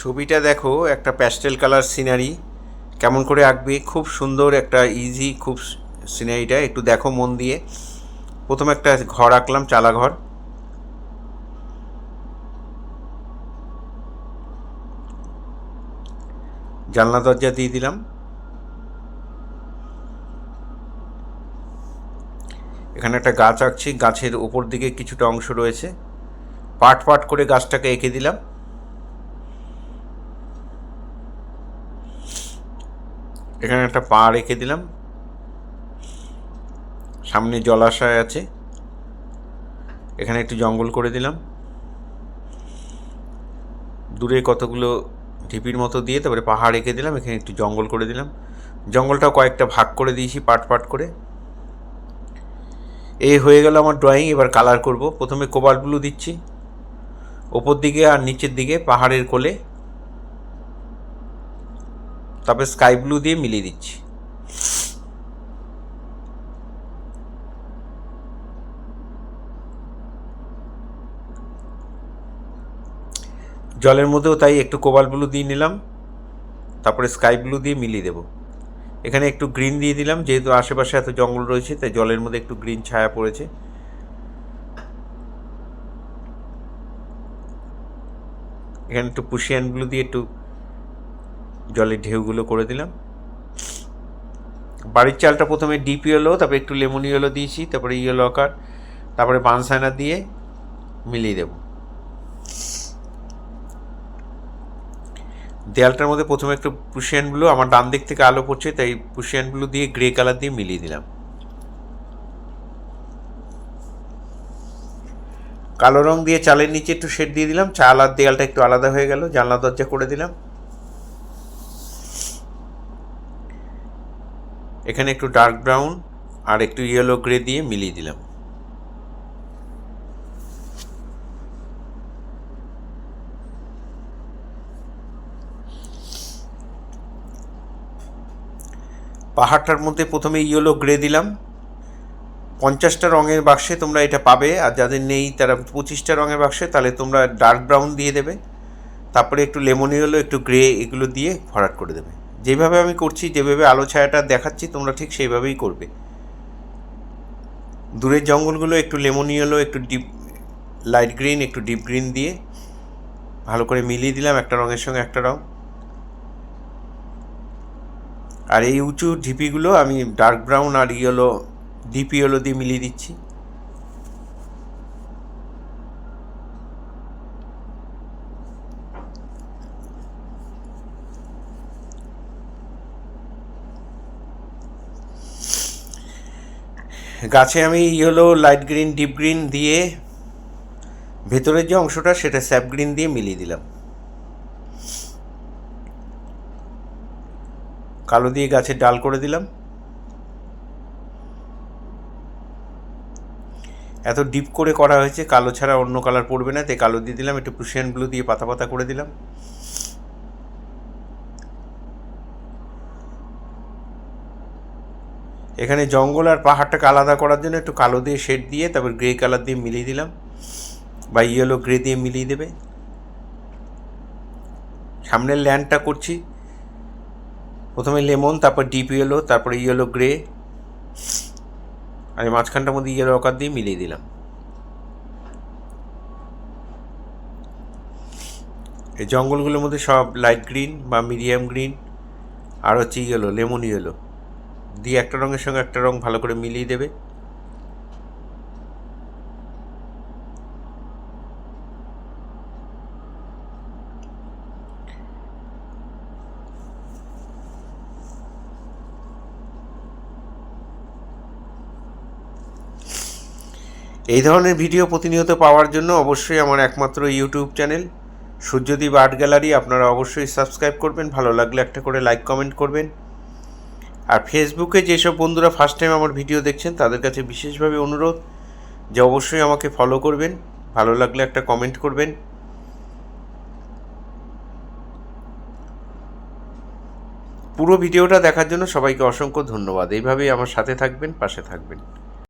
ছবিটা দেখো, একটা প্যাস্টেল কালার সিনারি কেমন করে আঁকবে। খুব সুন্দর একটা ইজি খুব সিনারিটা একটু দেখো মন দিয়ে। প্রথমে একটা ঘর আঁকলাম, চালা ঘর। জানলা দরজা দিয়ে দিলাম। এখানে একটা গাছ আঁকছি, গাছের ওপর দিকে কিছুটা অংশ রয়েছে, পার্ট পার্ট করে গাছটাকে এঁকে দিলাম। এখানে একটা পাড় এঁকে দিলাম, সামনে জলাশয় আছে, এখানে একটু জঙ্গল করে দিলাম, দূরে কতগুলো ঢিপির মতো দিয়ে তারপরে পাহাড় এঁকে দিলাম, এখানে একটু জঙ্গল করে দিলাম। জঙ্গলটাও কয়েকটা ভাগ করে দিয়েছি পার্ট পার্ট করে। এই হয়ে গেল আমার ড্রয়িং। এবার কালার করব। প্রথমে কোবাল্ট ব্লু দিচ্ছি ওপর দিকে আর নিচের দিকে পাহাড়ের কোলে, তারপরে স্কাই ব্লু দিয়ে মিলিয়ে দিচ্ছি। জলের মধ্যেও তাই একটু কোবাল্ট ব্লু দিয়ে নিলাম, তারপরে স্কাই ব্লু দিয়ে মিলিয়ে দেবো। এখানে একটু গ্রিন দিয়ে দিলাম, যেহেতু আশেপাশে এত জঙ্গল রয়েছে তাই জলের মধ্যে একটু গ্রিন ছায়া পড়েছে। এখানে একটু পুশিয়ান ব্লু দিয়ে একটু জলের ঢেউগুলো করে দিলাম। বাড়ির চালটা প্রথমে ডিপ ইয়েলো, তারপরে একটু লেমন ইয়েলো দিয়েছি, তারপরে ইয়েলো আকার, তারপরে বানসাইনা দিয়ে মিলিয়ে দেব। দেয়ালটার মধ্যে প্রথমে একটু পুশিয়ান ব্লু, আমার ডান দিক থেকে আলো পড়ছে তাই পুশিয়ান ব্লু দিয়ে গ্রে কালার দিয়ে মিলিয়ে দিলাম। কালো রং দিয়ে চালের নিচে একটু শেড দিয়ে দিলাম, চাল আর দেয়ালটা একটু আলাদা হয়ে গেল। জানলা দরজা করে দিলাম। এখানে একটু ডার্ক ব্রাউন আর একটু ইয়েলো গ্রে দিয়ে মিলিয়ে দিলাম। পাহাড়টার মধ্যে প্রথমে ইয়েলো গ্রে দিলাম। 50টা রঙের বাক্সে তোমরা এটা পাবে, আর যাদের নেই তারা 25টা রঙের বাক্সে, তাহলে তোমরা ডার্ক ব্রাউন দিয়ে দেবে, তারপরে একটু লেমন ইয়েলো একটু গ্রে এগুলো দিয়ে ভরাট করে দেবে। যেভাবে আমি করছি, যেভাবে আলো ছায়াটা দেখাচ্ছি তোমরা ঠিক সেইভাবেই করবে। দূরের জঙ্গলগুলো একটু লেমন ইয়েলো, একটু ডিপ লাইট গ্রিন, একটু ডিপ গ্রিন দিয়ে ভালো করে মিলিয়ে দিলাম একটা রঙের সঙ্গে একটা রঙ। আর এই উঁচু ঢিপিগুলো আমি ডার্ক ব্রাউন আর ইয়েলো, ডিপ ইয়েলো দিয়ে মিলিয়ে দিচ্ছি। গাছে আমি yellow, light green, deep green দিয়ে ভেতরের যে অংশটা সেটা স্যাপ গ্রিন দিয়ে মিলিয়ে দিলাম। কালো দিয়ে গাছের ডাল করে দিলাম। এত ডিপ করে করা হয়েছে, কালো ছাড়া অন্য কালার পড়বে না, তাই কালো দিয়ে দিলাম। একটু প্রুশিয়ান ব্লু দিয়ে পাতা পাতা করে দিলাম। এখানে জঙ্গল আর পাহাড়টাকে আলাদা করার জন্য একটু কালো দিয়ে শেড দিয়ে তারপর গ্রে কালার দিয়ে মিলিয়ে দিলাম, বা ইয়েলো গ্রে দিয়ে মিলিয়ে দেবে। সামনের ল্যান্ডটা করছি, প্রথমে লেমন, তারপর ডিপ ইয়েলো, তারপরে ইয়েলো গ্রে, আর মাঝখানটার মধ্যে ইয়েলো আকার দিয়ে মিলিয়ে দিলাম। এই জঙ্গলগুলোর মধ্যে সব লাইট গ্রিন বা মিডিয়াম গ্রিন আর হচ্ছে ইয়েলো, লেমন ইয়েলো দিয়ে একটা রঙের সঙ্গে একটা রঙ ভালো করে মিলিয়ে দেবে। এই ধরনের ভিডিও প্রতিনিয়ত পাওয়ার জন্য অবশ্যই আমার একমাত্র YouTube channel Suryadip art gallery আপনারা অবশ্যই সাবস্ক্রাইব করবেন, ভালো লাগলে একটা করে লাইক কমেন্ট করবেন। আর ফেসবুকে যেসব বন্ধুরা ফার্স্ট টাইম আমার ভিডিও দেখছেন তাদের কাছে বিশেষভাবে অনুরোধ যে অবশ্যই আমাকে ফলো করবেন, ভালো লাগলে একটা কমেন্ট করবেন। পুরো ভিডিওটা দেখার জন্য সবাইকে অসংখ্য ধন্যবাদ। এইভাবেই আমার সাথে থাকবেন, পাশে থাকবেন।